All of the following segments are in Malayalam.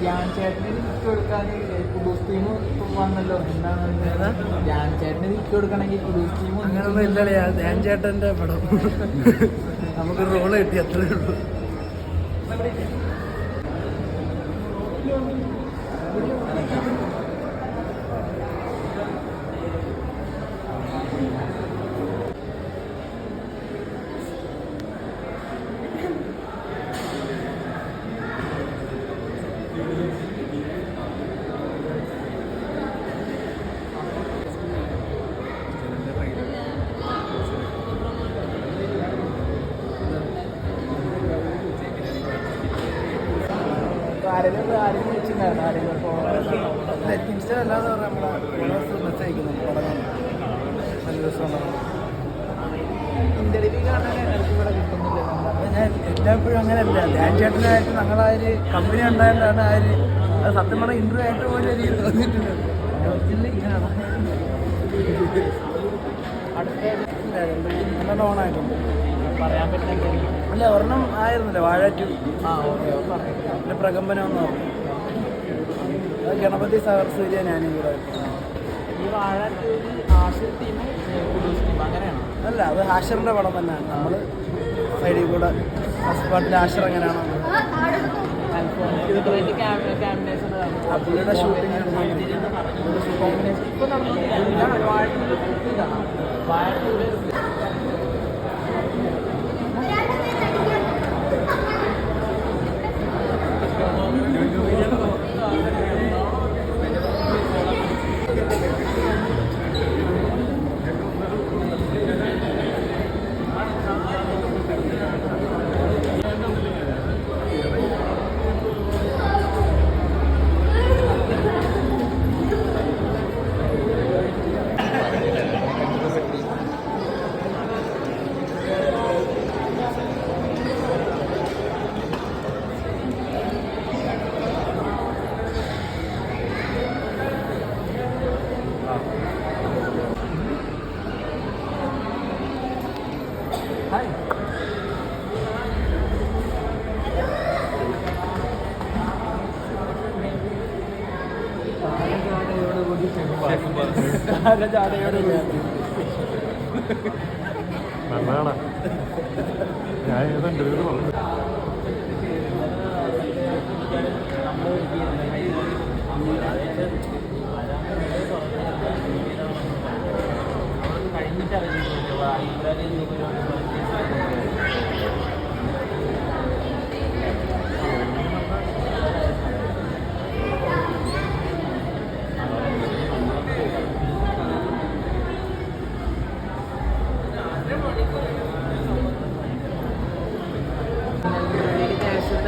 ധ്യാൻ ചേട്ടന് തിരിച്ചു കൊടുക്കാൻ കുഡൂസ് ടീം വന്നല്ലോ. എന്താണ് ധ്യാൻ ചേട്ടന് തിരിച്ചു കൊടുക്കണമെങ്കിൽ കുഡൂസ് ടീം അങ്ങനൊന്നും ഇല്ലല്ലേ. ധ്യാൻ ചേട്ടൻ്റെ പടം നമുക്കൊരു റോള് കിട്ടി, അത്രേ ഉള്ളൂ. ഇൻസ്റ്റ അല്ലാതെ നമ്മളെ മെസ്സേജ് അയക്കുന്നുണ്ട് പടങ്ങൾ നല്ല രസമുണ്ടാകും. ഇന്റർവ്യൂ കാണാൻ ഇവിടെ കിട്ടുന്നില്ല. ഞാൻ എല്ലായ്പ്പോഴും അങ്ങനെയല്ല. ധ്യാൻ ചേട്ടനായിട്ട് ഞങ്ങളാ ഒരു കമ്പനി ഉണ്ടായതുകൊണ്ടാണ് അത് സത്യം പറഞ്ഞാൽ ഇൻ്റർവ്യൂ ആയിട്ട് പോലും എനിക്ക് തോന്നിയിട്ടില്ല. നല്ല ലോണായിട്ടുണ്ട് പറയാൻ പറ്റുന്നെങ്കിൽ അല്ല. ഒരെണ്ണം ആയിരുന്നില്ല, വാഴ 2. എൻ്റെ പ്രകമ്പനം പറഞ്ഞു. അത് ഗണപതി സാഗർ സൂര്യ ഞാനും കൂടെ. ഈ വാഴ ഹാഷിർ ടീം കുഡൂസ് ടീം അങ്ങനെയാണോ? അല്ല, അത് ഹാഷറിൻ്റെ പടം തന്നെയാണ്. നമ്മൾ സൈഡിൽ കൂടെ ഫസ്റ്റ് പാർട്ടിൽ ഹാഷർ എങ്ങനെയാണോ പുള്ളിയുടെ ഷൂട്ടിങ് ഇപ്പൊ നടന്നുകൊണ്ടിരിക്കുകയാണ്. വാഴ നല്ലതാണ്. ഞാൻ ഏതാണ്ട് പറഞ്ഞു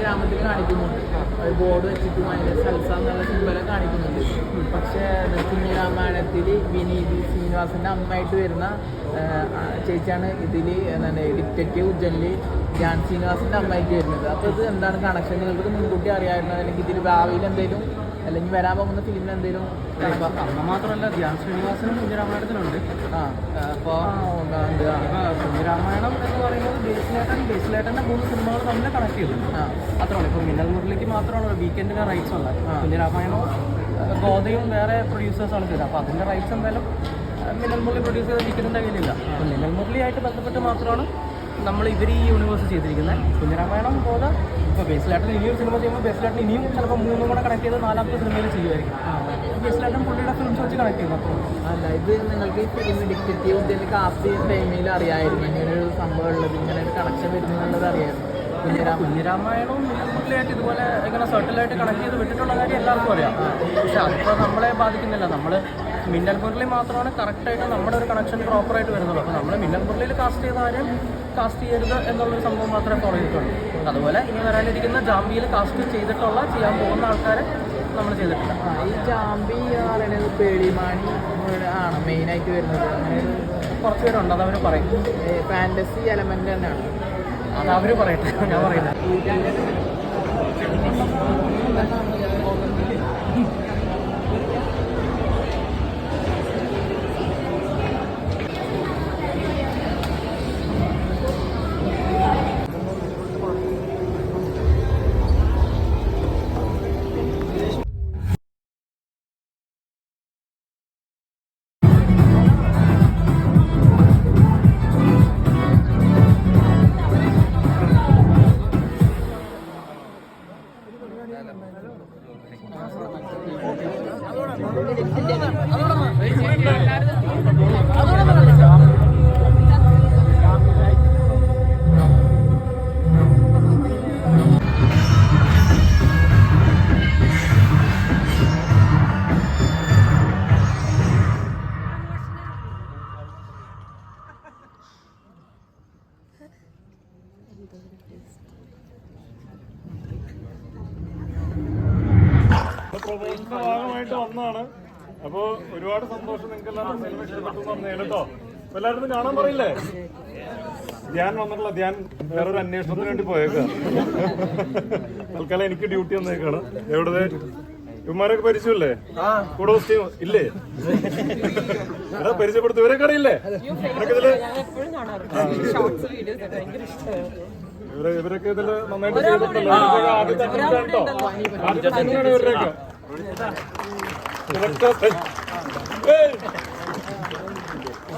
ഗ്രാമത്തിൽ കാണിക്കുന്നുണ്ട്. ബോർഡ് വെച്ചിട്ട് അതിൻ്റെ സൽസ എന്നുള്ള സിമ്പലൊക്കെ കാണിക്കുന്നുണ്ട്. പക്ഷേ കുഞ്ഞിരാമായണത്തിൽ വിനീത് ശ്രീനിവാസൻ്റെ അമ്മയായിട്ട് വരുന്ന ചേച്ചിയാണ് ഇതിൽ എന്താണ് ഡിറ്റക്റ്റീവ് ഉജ്ജലിൽ ധ്യാൻ ശ്രീനിവാസൻ്റെ അമ്മയായിട്ട് വരുന്നത്. അപ്പോൾ ഇത് എന്താണ് കണക്ഷൻ? നിങ്ങൾക്ക് മുൻകൂട്ടി അറിയാമായിരുന്നു? അല്ലെങ്കിൽ ഇതിൽ ഭാവിയിൽ എന്തെങ്കിലും അല്ലെങ്കിൽ വരാൻ പോകുന്ന ഫിലിമിന് എന്തെങ്കിലും? അമ്മ മാത്രമല്ല, ധ്യാൻ ശ്രീനിവാസനും കുഞ്ഞിരാമായണത്തിനുണ്ട്. അപ്പോൾ കുഞ്ഞിരാമായണം എന്ന് പറയുന്നത് ബേസിലേട്ടൻ്റെ 3 സിനിമകൾ തമ്മിൽ കണക്ട് ചെയ്തിട്ടുണ്ട്. അത്രയാണ്. ഇപ്പോൾ മിന്നൽ മുരളിക്ക് മാത്രമാണ് വീക്കെൻഡിന് റൈറ്റ്സ് ഉള്ളത്. കുഞ്ഞിരാമായണവും ഗോതയും വേറെ പ്രൊഡ്യൂസേഴ്സാണ് ചെയ്തത്. അപ്പോൾ അതിൻ്റെ റൈറ്റ്സ് എന്തായാലും മിന്നൽ മുരളി പ്രൊഡ്യൂസ് ചെയ്ത വീക്കെൻഡിൻ്റെ കയ്യിലില്ല. അപ്പോൾ മിന്നൽ മുരളിയായിട്ട് ബന്ധപ്പെട്ട് മാത്രമാണ് നമ്മൾ ഇവർ ഈ യൂണിവേഴ്സ് ചെയ്തിരിക്കുന്നത്. കുഞ്ഞിരാമായണം പോലെ ഇപ്പോൾ ബേസിലായിട്ടിന് ഇനിയും സിനിമ ചെയ്യുമ്പോൾ ബേസിലായിട്ടിന് ഇനിയും ചിലപ്പോൾ 3 കൂടെ കണക്ട് ചെയ്ത് 4ാമത്തെ സിനിമയിൽ ചെയ്യുമായിരിക്കും. ബേസിലായിട്ടും പുള്ളിയുടെ ഫിലിംസ് വെച്ച് കണക്ട് ചെയ്യുന്നു. അപ്പോൾ അല്ല, ഇത് നിങ്ങൾക്ക് ഈ ഫിലിം ഡിറ്റക്റ്റീവ് ഉദ്ദേശിച്ച് കാസ്റ്റ് ചെയ്യുന്ന ടൈമിൽ അറിയാമായിരുന്നു ഇങ്ങനൊരു സംഭവം ഉള്ളത്, ഇങ്ങനെ ഒരു കണക്ഷൻ വരുന്നുള്ളത് അറിയായിരുന്നു? കുഞ്ഞിരാമായണവും മിന്നൽമുരളിയായിട്ട് ഇതുപോലെ ഇങ്ങനെ സർട്ടിലായിട്ട് കണക്ട് ചെയ്ത് വിട്ടിട്ടുള്ള കാര്യം എല്ലാവർക്കും അറിയാം. പക്ഷെ അതിപ്പോൾ നമ്മളെ ബാധിക്കുന്നില്ല. നമ്മൾ മിന്നൽ മുരളി മാത്രമാണ് കറക്റ്റായിട്ട് നമ്മുടെ ഒരു കണക്ഷൻ പ്രോപ്പറായിട്ട് വരുന്നുള്ളൂ. അപ്പോൾ നമ്മൾ മിന്നൽ മുരളിയിൽ കാസ്റ്റ് ചെയ്ത ആരും കാസ്റ്റ് ചെയ്യരുത് എന്നുള്ളൊരു സംഭവം മാത്രമേ പറഞ്ഞിട്ടുള്ളൂ. അതുപോലെ ഇനി വരാനിരിക്കുന്ന ജാമ്പിയിൽ കാസ്റ്റ് ചെയ്യാൻ പോകുന്ന ആൾക്കാരെ നമ്മൾ ചെയ്തിട്ടില്ല. ഈ ജാമ്പി എന്ന് പറയുന്നത് പേളിമാണി ആണ് മെയിനായിട്ട് വരുന്നത്. അങ്ങനെ കുറച്ച് പേരുണ്ട്, അതവർ പറയും. ഫാൻറ്റസി എലമെൻ്റ് തന്നെയാണ്. അതവർ പറയട്ടെ, ഞാൻ പറയുന്നത്. പ്രൊമോഷന്റെ ഭാഗമായിട്ട് വന്നതാണ്. അപ്പൊ ഒരുപാട് സന്തോഷം. നിങ്ങൾക്ക് എല്ലാവരും സിനിമ ഇഷ്ടപ്പെട്ടു വന്നേ കേട്ടോ. അപ്പൊ എല്ലാവരും കാണാൻ പറയില്ലേ? ധ്യാൻ വന്നിട്ടുള്ള ധ്യാൻ വേറൊരു അന്വേഷണത്തിന് വേണ്ടി പോയേക്കാം. തൽക്കാലം എനിക്ക് ഡ്യൂട്ടി വന്നേക്കാണ്. എവിടെ ഇവന്മാരൊക്കെ പരിചയമല്ലേ? കൂടെ ഇല്ലേ? എടാ പരിചയപ്പെടുത്തും. ഇവരൊക്കെ അറിയില്ലേ? ഇവരൊക്കെ ഇതില് നന്നായിട്ട് ചെയ്തിട്ടുണ്ടല്ലോ. ആദ്യത്തെ കേട്ടോ, ആദ്യത്തെ സിനിമയാണ് ഇവരുടെയൊക്കെ.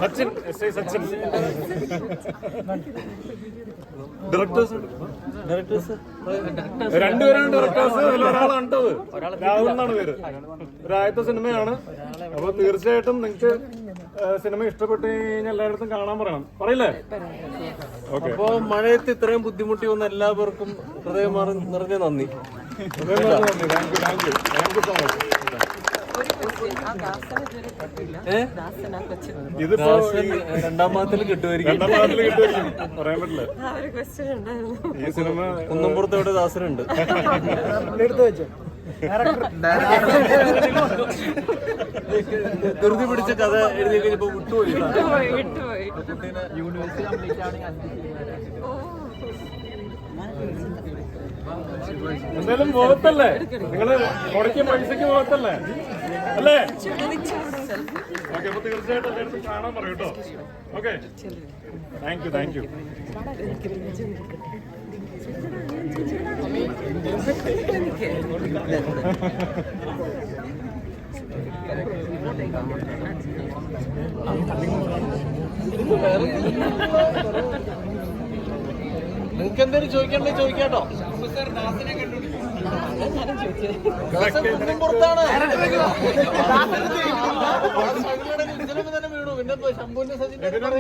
Sachin, S I Sachin. Directors രണ്ടുപേരാണ് ഡയറക്ടേഴ്സ്. അതിലൊരാളാണ് കേട്ടത്. രാഹുൽ എന്നാണ് പേര്. ഒരാദ്യത്തെ സിനിമയാണ്. അപ്പൊ തീർച്ചയായിട്ടും നിങ്ങൾക്ക് സിനിമ ഇഷ്ടപ്പെട്ട് കഴിഞ്ഞാൽ എല്ലായിടത്തും കാണാൻ പറയണം. പറയില്ലേ? ഓക്കെ. അപ്പൊ മഴയത്ത് ഇത്രയും ബുദ്ധിമുട്ടി വന്ന എല്ലാവർക്കും ഹൃദയം നിറഞ്ഞ നന്ദി. Thank you so much. ഇതിപ്പോ രണ്ടാം ഭാഗത്തിൽ കിട്ടുമായിരിക്കും. പറയാൻ പറ്റില്ല. ഈ സിനിമ കുന്നംപുറത്ത് എവിടെ ദാസനുണ്ട്. ധൃതി പിടിച്ച കഥ എഴുതി കഴിഞ്ഞപ്പോ വിട്ടുപോയി. യൂണിവേഴ്സിറ്റി കംപ്ലീറ്റ് ആണ് എന്തായാലും മുഖത്തല്ലേ നിങ്ങള് മുടക്കിയ പൈസക്ക് മുഖത്തല്ലേ അല്ലേ? ഓക്കെ. അപ്പൊ തീർച്ചയായിട്ടും എല്ലായിടത്തും കാണാൻ പറയൂ കേട്ടോ. ഓക്കെ. Thank you. നിങ്ങൾക്ക് എന്തെങ്കിലും ചോദിക്കണ്ടേ ചോദിക്കാട്ടോ. പുറത്താണ്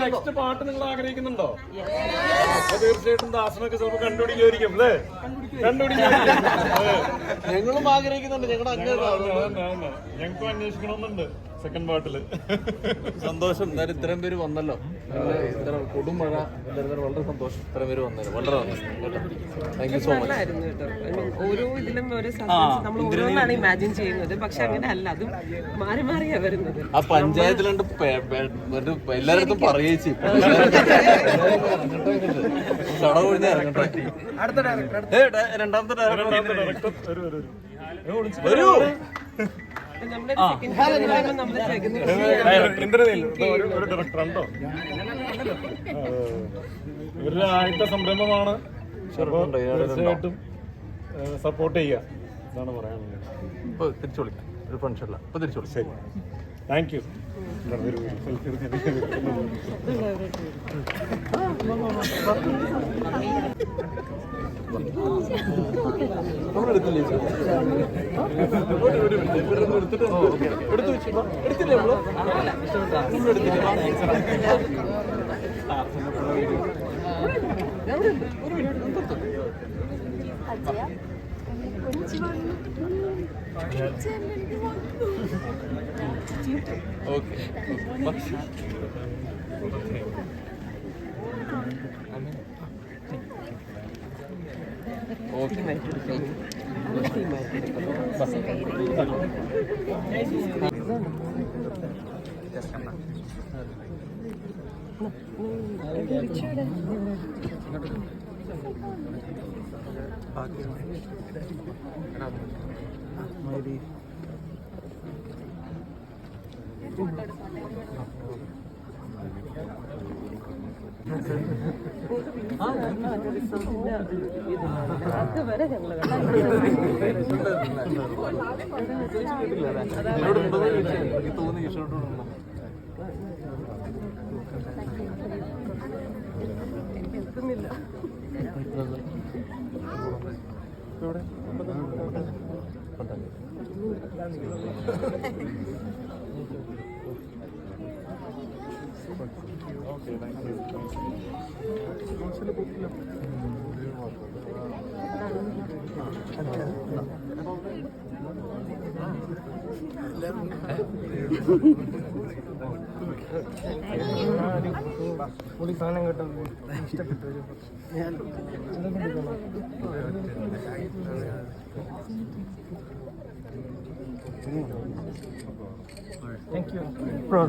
നെക്സ്റ്റ് പാട്ട് നിങ്ങൾ ആഗ്രഹിക്കുന്നുണ്ടോ? അപ്പൊ തീർച്ചയായിട്ടും ദാസനൊക്കെ ചിലപ്പോ കണ്ടുപിടിക്കുമായിരിക്കും അല്ലേ? ഞങ്ങളും ആഗ്രഹിക്കുന്നുണ്ട്. ഞങ്ങളുടെ ഞങ്ങൾക്കും അന്വേഷിക്കണമെന്നുണ്ട് സെക്കൻഡ് പാർട്ടില്. സന്തോഷം. എന്തായാലും ഇത്രയും പേര് വന്നല്ലോ. ഇത്ര കൊടുമഴ വളരെ സന്തോഷം. ഇത്രയും പേര് വന്നല്ലോ. വളരെ താങ്ക് യു സോ മച്ച്. ഓരോ ഇതിലും ഒരു നമ്മൾ ഓരോന്നാണ് ഇമാജിൻ ചെയ്യുന്നത്. പക്ഷെ അങ്ങനെ അല്ല, അതും മാറി മാറിയാ വരുന്നത്. ആ പഞ്ചായത്തിലുണ്ട് എല്ലായിടത്തും പറയേച്ചി കട ഒഴിഞ്ഞ ഇറങ്ങട്ടെ. രണ്ടാമത്തെ ഡയറക്ടർ വരൂ. ഒരു ഡയറക്ടറുണ്ടോ? ഇവരുടെ ആദ്യത്തെ സംരംഭമാണ്. തീർച്ചയായിട്ടും സപ്പോർട്ട് ചെയ്യുക. ഇതാണ് പറയാനുള്ളത്. ഇപ്പൊ തിരിച്ചു വിളിക്കാം. ഒരു ഫംഗ്ഷനില്ല. ഇപ്പൊ തിരിച്ചു വിളിക്കാം. ശരി. Thank you. നമ്മളെടുത്തില്ലേ? എടുത്തു വെച്ചു. എടുത്തില്ലേ? ഓക്കെ. അതുവരെ ഞങ്ങള് തോന്നി ഇഷ്ടപ്പെട്ടു. എനിക്ക് എത്തുന്നില്ല. പൊളി സാധനം കേട്ടോ, ഇഷ്ടപ്പെട്ടു.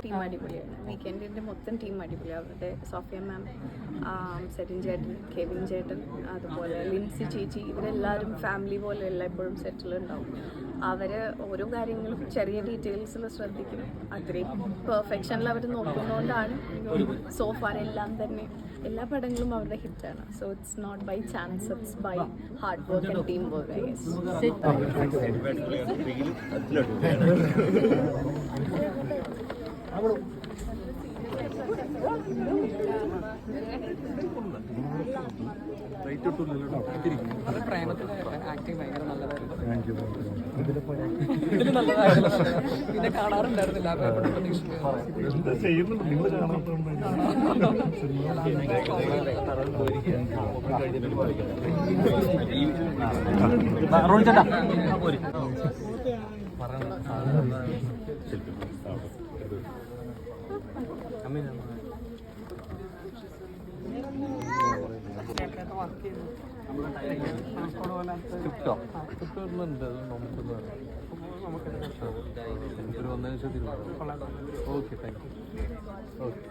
ടീം അടിപൊളിയാണ്. വീക്കെൻഡിൻ്റെ മൊത്തം ടീം അടിപൊളിയാണ്. അവരുടെ സോഫിയ മാം, സെറ്റിൻ ചേട്ടൻ, കെവിൻ ചേട്ടൻ, അതുപോലെ ലിൻസി ചേച്ചി, ഇവരെല്ലാവരും ഫാമിലി പോലെ എല്ലായ്പ്പോഴും സെറ്റിലുണ്ടാവും. അവർ ഓരോ കാര്യങ്ങളും ചെറിയ ഡീറ്റെയിൽസിൽ ശ്രദ്ധിക്കും. അത്രയും പെർഫെക്ഷനിൽ അവർ നോക്കുന്നതുകൊണ്ടാണ് സോ ഫാർ എല്ലാം തന്നെ എല്ലാ പടങ്ങളും അവരുടെ ഹിറ്റാണ്. So it's not by chance, it's by hard work and team work, I guess. അത് പ്രേമത്തിൻ്റെ ആക്ടിങ് ഭയങ്കര നല്ലതായിരുന്നു. പിന്നെ കാണാറുണ്ടായിരുന്നില്ല ചെയ്യുന്നുണ്ട് നിങ്ങൾ ഓക്കെ താങ്ക് യു. ഓക്കെ